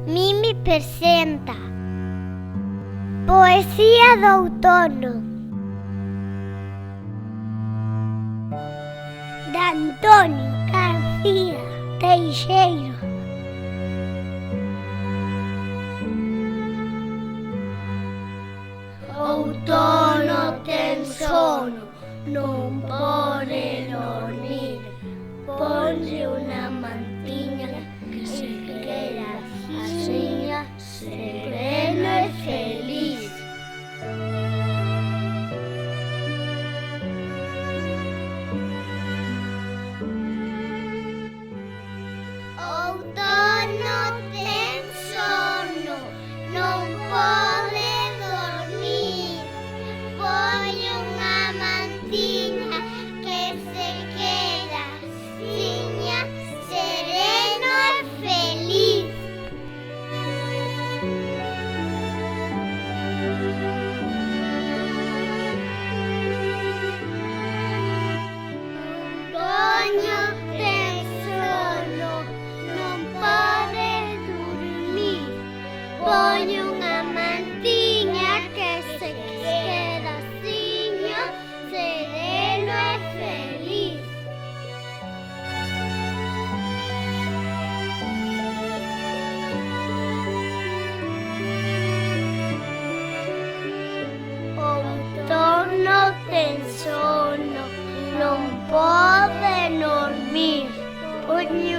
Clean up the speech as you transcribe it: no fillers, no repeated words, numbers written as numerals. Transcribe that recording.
Mimi presenta Poesía do outono de Antonio García Teixeiro. Outono ten sono, non pode dormir. Ponlle unha mantiña que se queda axiña, sereno e feliz. Outono ten sono, non pode dormir. Poñe unha mantiña que se queda axiña, sereno e feliz. Outono ten sono, non pode dormir. Poñe unha mantiña que se queda axiña, sereno e feliz. Outono ten sono, non pode dormir. Poñe